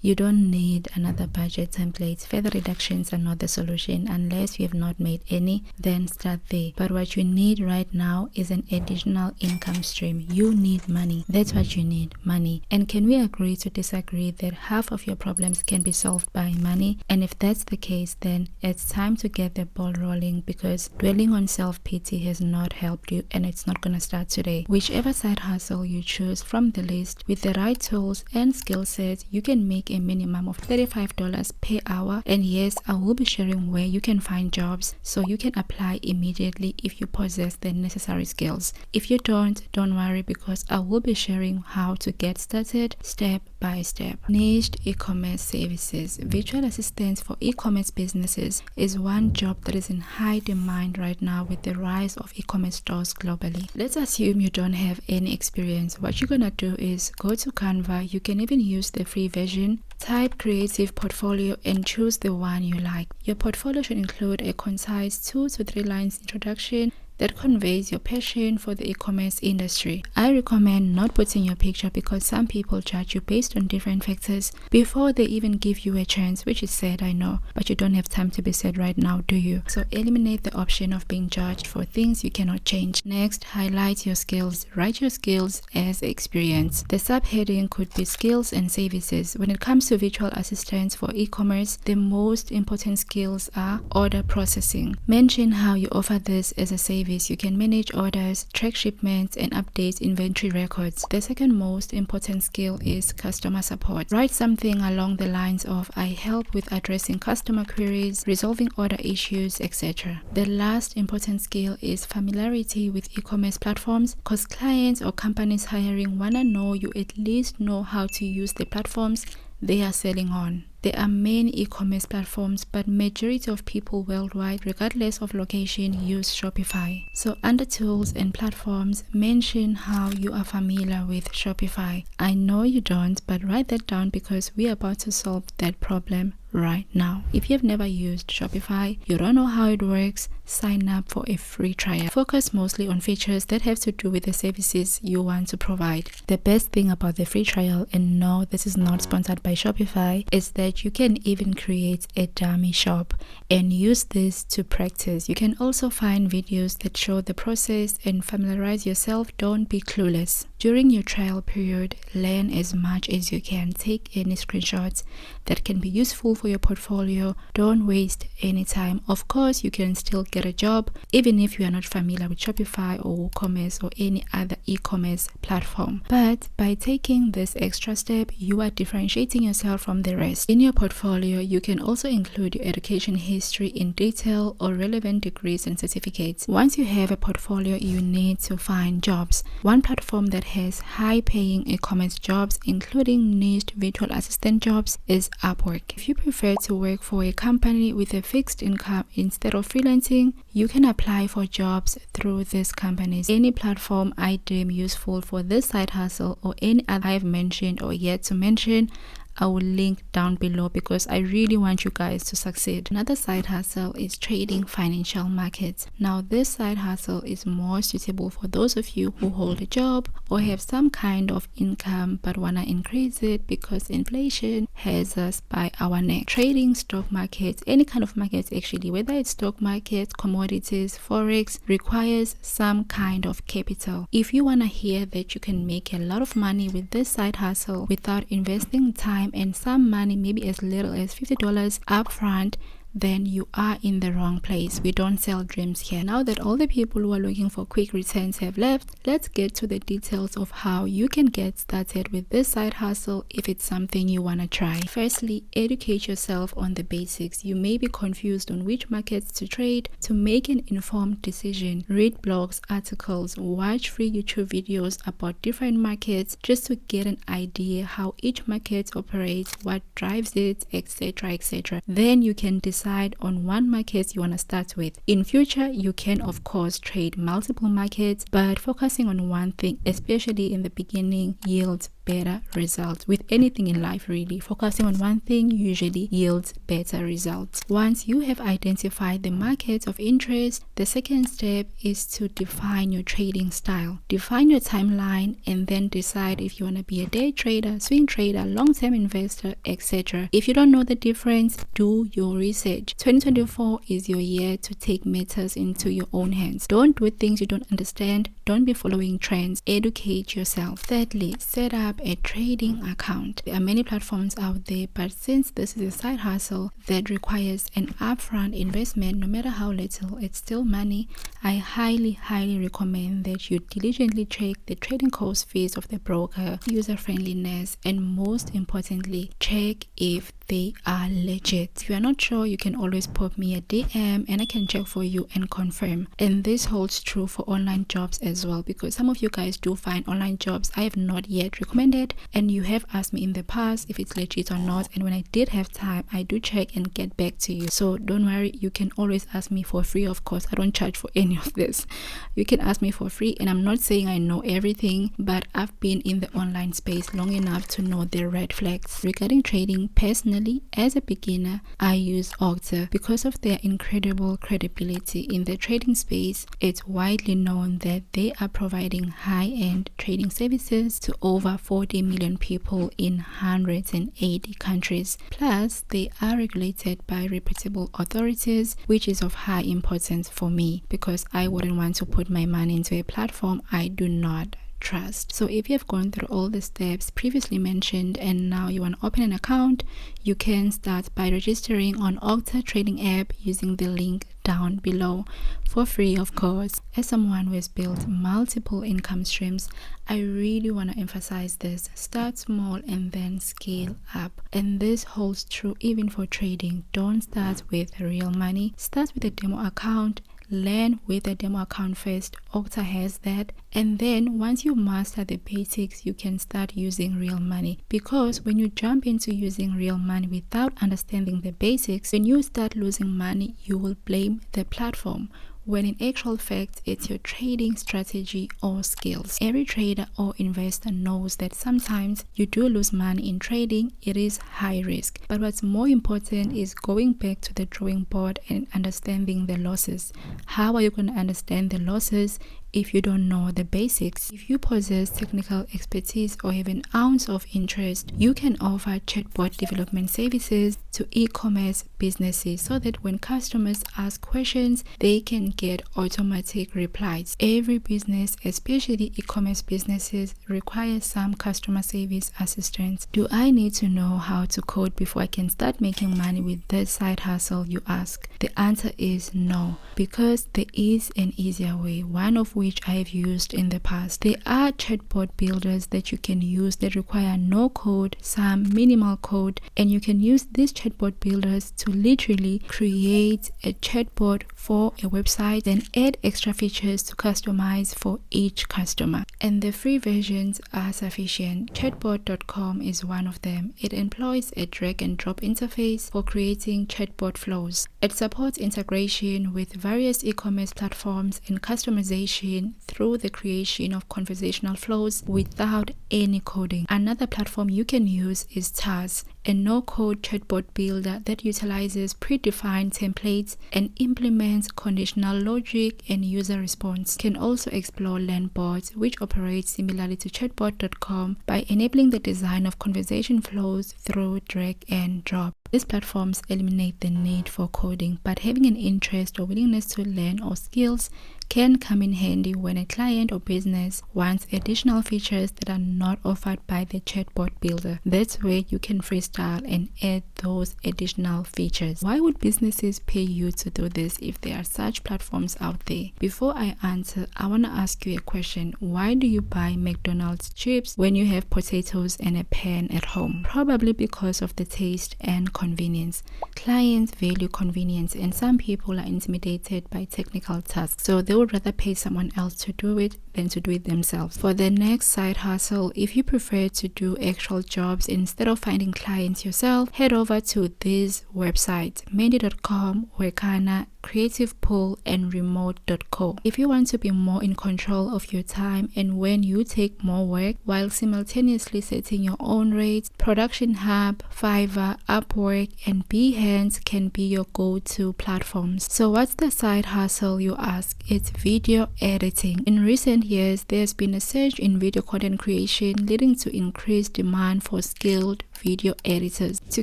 You don't need another budget template. Further reductions are not the solution. Unless you have not made any, then start there. But what you need right now is an additional income stream. You need money. That's what you need, money. And can we agree to disagree that half of your problems can be solved by money? And if that's the case, then it's time to get the ball rolling, because dwelling on self-pity has not helped you, and it's not gonna start today. Whichever side hustle you choose from the list, with the right tools and skill sets, you can make a minimum of $35 per hour. And yes, I will be sharing where you can find jobs so you can apply immediately if you possess the necessary skills. If you don't worry, because I will be sharing how to get started step by step. Niched e-commerce services. Virtual assistants for e-commerce businesses is one job that is in high demand right now with the rise of e-commerce stores globally. Let's assume you don't have any experience. What you're gonna do is go to Canva. You can even use the free version. Type creative portfolio and choose the one you like. Your portfolio should include a concise 2 to 3 lines introduction that conveys your passion for the e-commerce industry. I recommend not putting your picture because some people judge you based on different factors before they even give you a chance, which is sad, I know, but you don't have time to be sad right now, do you? So eliminate the option of being judged for things you cannot change. Next, highlight your skills. Write your skills as experience. The subheading could be skills and services. When it comes to virtual assistants for e-commerce, the most important skills are order processing. Mention how you offer this as a service. You can manage orders, track shipments, and update inventory records. The second most important skill is customer support. Write something along the lines of, I help with addressing customer queries, resolving order issues, etc. The last important skill is familiarity with e-commerce platforms, because clients or companies hiring wanna know you at least know how to use the platforms they are selling on. There are many e-commerce platforms, but majority of people worldwide, regardless of location, use Shopify. So under tools and platforms, mention how you are familiar with Shopify. I know you don't, but write that down because we are about to solve that problem right now. If you've never used Shopify, you don't know how it works, sign up for a free trial. Focus mostly on features that have to do with the services you want to provide. The best thing about the free trial, and no, this is not sponsored by Shopify, is that you can even create a dummy shop and use this to practice. You can also find videos that show the process and familiarize yourself. Don't be clueless. During your trial period, learn as much as you can. Take any screenshots that can be useful for your portfolio. Don't waste any time. Of course, you can still get a job even if you are not familiar with Shopify or WooCommerce or any other e-commerce platform. But by taking this extra step, you are differentiating yourself from the rest. In your portfolio, you can also include your education history in detail or relevant degrees and certificates. Once you have a portfolio, you need to find jobs. One platform that has high-paying e-commerce jobs, including niched virtual assistant jobs, is Upwork. If you prefer to work for a company with a fixed income instead of freelancing, you can apply for jobs through these companies. Any platform I deem useful for this side hustle or any other I've mentioned or yet to mention, I will link down below because I really want you guys to succeed. Another side hustle is trading financial markets. Now this side hustle is more suitable for those of you who hold a job or have some kind of income but wanna increase it because inflation has us by our neck. Trading stock markets, any kind of markets actually, whether it's stock markets, commodities, forex, requires some kind of capital. If you wanna hear that you can make a lot of money with this side hustle without investing time and some money, maybe as little as $50 upfront, then you are in the wrong place. We don't sell dreams here. Now that all the people who are looking for quick returns have left, let's get to the details of how you can get started with this side hustle if it's something you want to try. Firstly, educate yourself on the basics. You may be confused on which markets to trade. To make an informed decision, read blogs, articles, watch free YouTube videos about different markets just to get an idea how each market operates, what drives it, etc, etc. Then you can decide on one market you want to start with. In future, you can of course trade multiple markets, but focusing on one thing, especially in the beginning, yields better results. With anything in life really, focusing on one thing usually yields better results. Once you have identified the markets of interest, the second step is to define your trading style. Define your timeline and then decide if you want to be a day trader, swing trader, long-term investor, etc. If you don't know the difference, do your research. 2024 is your year to take matters into your own hands. Don't do things you don't understand. Don't be following trends. Educate yourself. Thirdly, set up a trading account. There are many platforms out there, but since this is a side hustle that requires an upfront investment, no matter how little, it's still money. I highly recommend that you diligently check the trading cost fees of the broker, user friendliness, and most importantly, check if they are legit. If you are not sure, you can always pop me a DM and I can check for you and confirm. And this holds true for online jobs as well, because some of you guys do find online jobs I have not yet recommended, and you have asked me in the past if it's legit or not, and when I did have time, I do check and get back to you. So don't worry, you can always ask me for free. Of course, I don't charge for any of this. You can ask me for free, and I'm not saying I know everything, but I've been in the online space long enough to know the red flags. Regarding trading, personally, as a beginner, I use Octa because of their incredible credibility in the trading space. It's widely known that they are providing high-end trading services to over 40 million people in 180 countries. Plus, they are regulated by reputable authorities, which is of high importance for me because I wouldn't want to put my money into a platform I do not trust. So if you have gone through all the steps previously mentioned and now you want to open an account, you can start by registering on Octa trading app using the link down below for free, of course. As someone who has built multiple income streams, I really want to emphasize this: start small and then scale up. And this holds true even for trading. Don't start with real money. Start with a demo account. Learn with a demo account first. Octa has that. And then once you master the basics, you can start using real money. Because when you jump into using real money without understanding the basics, when you start losing money, you will blame the platform, when in actual fact it's your trading strategy or skills. Every trader or investor knows that sometimes you do lose money in trading. It is high risk, but what's more important is going back to the drawing board and understanding the losses. How are you going to understand the losses if you don't know the basics? If you possess technical expertise or have an ounce of interest, you can offer chatbot development services to e-commerce businesses so that when customers ask questions, they can get automatic replies. Every business, especially e-commerce businesses, requires some customer service assistance. Do I need to know how to code before I can start making money with this side hustle, you ask? The answer is no, because there is an easier way, one of which I have used in the past. There are chatbot builders that you can use that require no code, some minimal code, and you can use these chatbot builders to literally create a chatbot for a website and add extra features to customize for each customer. And the free versions are sufficient. Chatbot.com is one of them. It employs a drag and drop interface for creating chatbot flows. It supports integration with various e-commerce platforms and customization through the creation of conversational flows without any coding. Another platform you can use is Taz, a no-code chatbot builder that utilizes predefined templates and implements conditional logic and user response. You can also explore LearnBots, which operates similarly to chatbot.com by enabling the design of conversation flows through drag and drop. These platforms eliminate the need for coding, but having an interest or willingness to learn or skills can come in handy when a client or business wants additional features that are not offered by the chatbot builder. That's where you can freestyle and add those additional features. Why would businesses pay you to do this if there are such platforms out there? Before I answer, I want to ask you a question. Why do you buy McDonald's chips when you have potatoes and a pan at home? Probably because of the taste and convenience. Clients value convenience, and some people are intimidated by technical tasks, so they would rather pay someone else to do it than to do it themselves. For the next side hustle, if you prefer to do actual jobs instead of finding clients yourself, head over to these websites: Mendy.com, Workana, Creative Pool, and Remote.co. If you want to be more in control of your time and when you take more work while simultaneously setting your own rates, Production Hub, Fiverr, Upwork, and Behance can be your go-to platforms. So what's the side hustle, you ask? It's video editing. In recent years, there's been a surge in video content creation, leading to increased demand for skilled video editors. To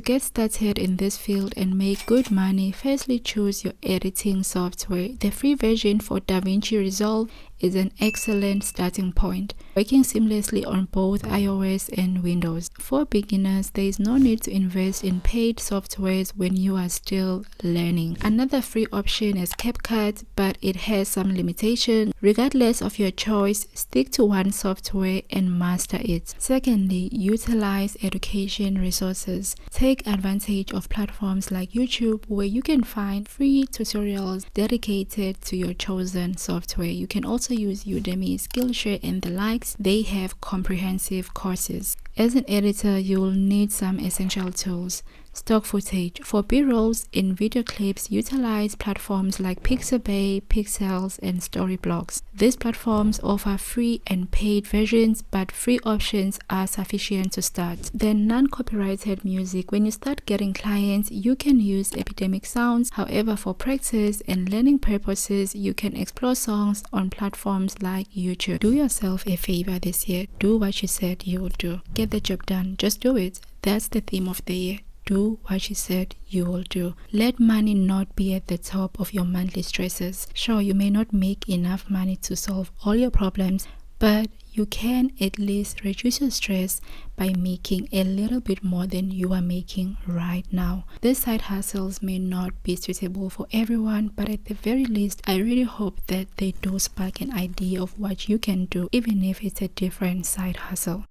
get started in this field and make good money, firstly choose your editing software. The free version for DaVinci Resolve is an excellent starting point, working seamlessly on both iOS and Windows. For beginners, there is no need to invest in paid softwares when you are still learning. Another free option is CapCut, but it has some limitations. Regardless of your choice, stick to one software and master it. Secondly, utilize education resources. Take advantage of platforms like YouTube, where you can find free tutorials dedicated to your chosen software. You can also use Udemy, Skillshare, and the likes. They have comprehensive courses. As an editor, you will need some essential tools. Stock footage. For B-rolls in video clips, utilize platforms like Pixabay, Pixels, and Storyblocks. These platforms offer free and paid versions, but free options are sufficient to start. Then non-copyrighted music. When you start getting clients, you can use Epidemic Sounds. However, for practice and learning purposes, you can explore songs on platforms like YouTube. Do yourself a favor this year. Do what you said you would do. Get the job done. Just do it. That's the theme of the year. Do what you said you will do. Let money not be at the top of your monthly stresses. Sure, you may not make enough money to solve all your problems, but you can at least reduce your stress by making a little bit more than you are making right now. These side hustles may not be suitable for everyone, but at the very least, I really hope that they do spark an idea of what you can do, even if it's a different side hustle.